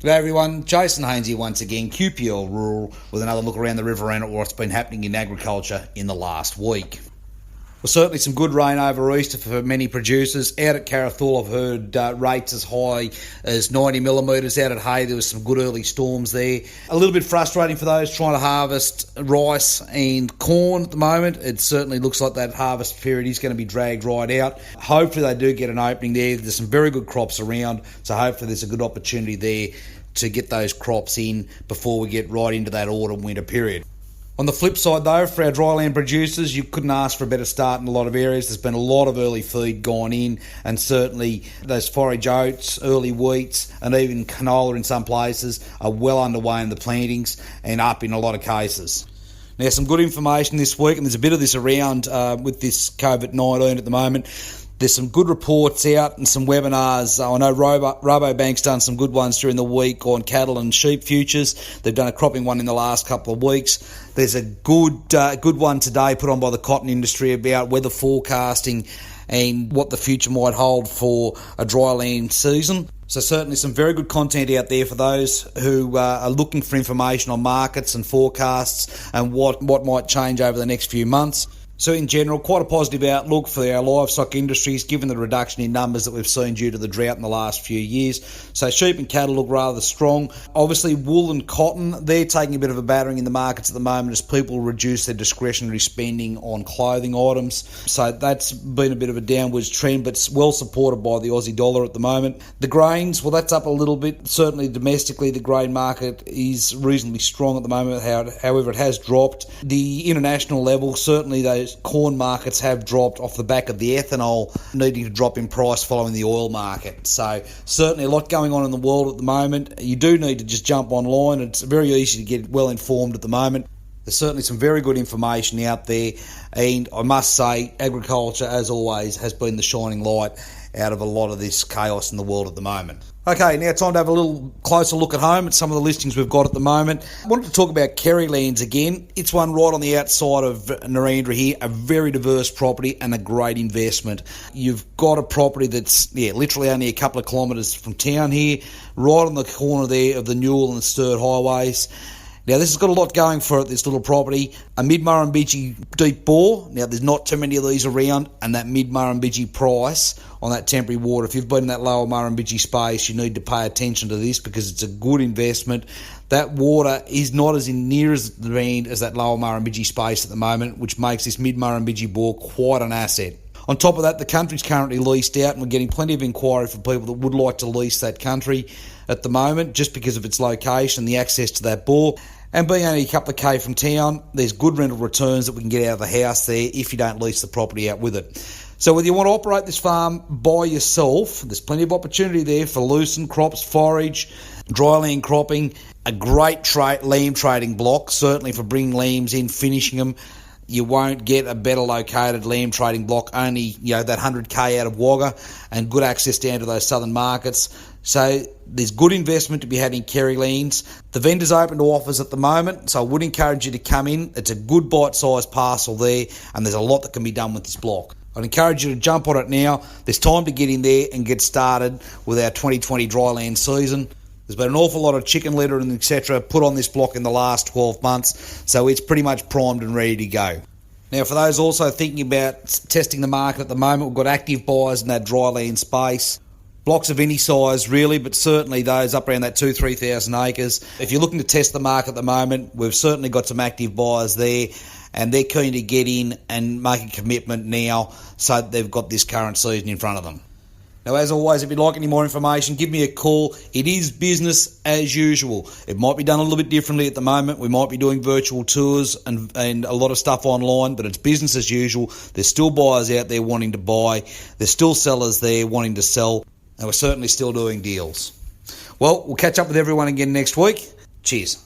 G'day everyone, Jason Haines here once again, QPL Rural, with another look around the river and at what's been happening in agriculture in the last week. Well, certainly some good rain over Easter for many producers. Out at Carrathul, I've heard rates as high as 90 millimetres. Out at Hay, there was some good early storms there. A little bit frustrating for those trying to harvest rice and corn at the moment. It certainly looks like that harvest period is going to be dragged right out. Hopefully they do get an opening there. There's some very good crops around, so hopefully there's a good opportunity there to get those crops in before we get right into that autumn-winter period. On the flip side though, for our dryland producers, you couldn't ask for a better start in a lot of areas. There's been a lot of early feed gone in, and certainly those forage oats, early wheats and even canola in some places are well underway in the plantings and up in a lot of cases. Now, some good information this week, and there's a bit of this around with this COVID-19 at the moment. There's some good reports out and some webinars. I know Rabobank's done some good ones during the week on cattle and sheep futures. They've done a cropping one in the last couple of weeks. There's a good one today put on by the cotton industry about weather forecasting and what the future might hold for a dryland season. So certainly some very good content out there for those who are looking for information on markets and forecasts and what might change over the next few months. So in general, quite a positive outlook for our livestock industries given the reduction in numbers that we've seen due to the drought in the last few years. So sheep and cattle look rather strong. Obviously wool and cotton, they're taking a bit of a battering in the markets at the moment as people reduce their discretionary spending on clothing items. So that's been a bit of a downwards trend, but it's well supported by the Aussie dollar at the moment. The grains, well, that's up a little bit. Certainly domestically, the grain market is reasonably strong at the moment. However, it has dropped. The international level, certainly those corn markets have dropped off the back of the ethanol needing to drop in price following the oil market. So certainly a lot going on in the world at the moment. You do need to just jump online. It's very easy to get well informed at the moment. There's certainly some very good information out there, and I must say agriculture, as always, has been the shining light out of a lot of this chaos in the world at the moment. Okay, now time to have a little closer look at home at some of the listings we've got at the moment. I wanted to talk about Kerrylands again. It's one right on the outside of Narendra here, a very diverse property and a great investment. You've got a property that's literally only a couple of kilometres from town here, right on the corner there of the Newell and the Sturt highways. Now, this has got a lot going for it, this little property. A mid-Murrumbidgee deep bore. Now, there's not too many of these around, and that mid-Murrumbidgee price on that temporary water, if you've been in that lower Murrumbidgee space, you need to pay attention to this because it's a good investment. That water is not as near as demand as that lower Murrumbidgee space at the moment, which makes this mid-Murrumbidgee bore quite an asset. On top of that, the country's currently leased out, and we're getting plenty of inquiry from people that would like to lease that country at the moment, just because of its location, the access to that bore. And being only a couple of K from town, there's good rental returns that we can get out of the house there if you don't lease the property out with it. So whether you want to operate this farm by yourself, there's plenty of opportunity there for lucerne crops, forage, dryland cropping, a great lamb trading block, certainly for bringing lambs in, finishing them. You won't get a better located lamb trading block, only that 100k out of Wagga, and good access down to those southern markets. So there's good investment to be had in Kerrylands. The vendor's open to offers at the moment, so I would encourage you to come in. It's a good bite-sized parcel there, and there's a lot that can be done with this block. I'd encourage you to jump on it now. There's time to get in there and get started with our 2020 dryland season. There's been an awful lot of chicken litter and etc. put on this block in the last 12 months, so it's pretty much primed and ready to go. Now, for those also thinking about testing the market at the moment, we've got active buyers in that dryland space. Blocks of any size really, but certainly those up around that 2,000-3,000 acres. If you're looking to test the market at the moment, we've certainly got some active buyers there, and they're keen to get in and make a commitment now so that they've got this current season in front of them. Now, as always, if you'd like any more information, give me a call. It is business as usual. It might be done a little bit differently at the moment. We might be doing virtual tours and a lot of stuff online, but it's business as usual. There's still buyers out there wanting to buy. There's still sellers there wanting to sell, and we're certainly still doing deals. Well, we'll catch up with everyone again next week. Cheers.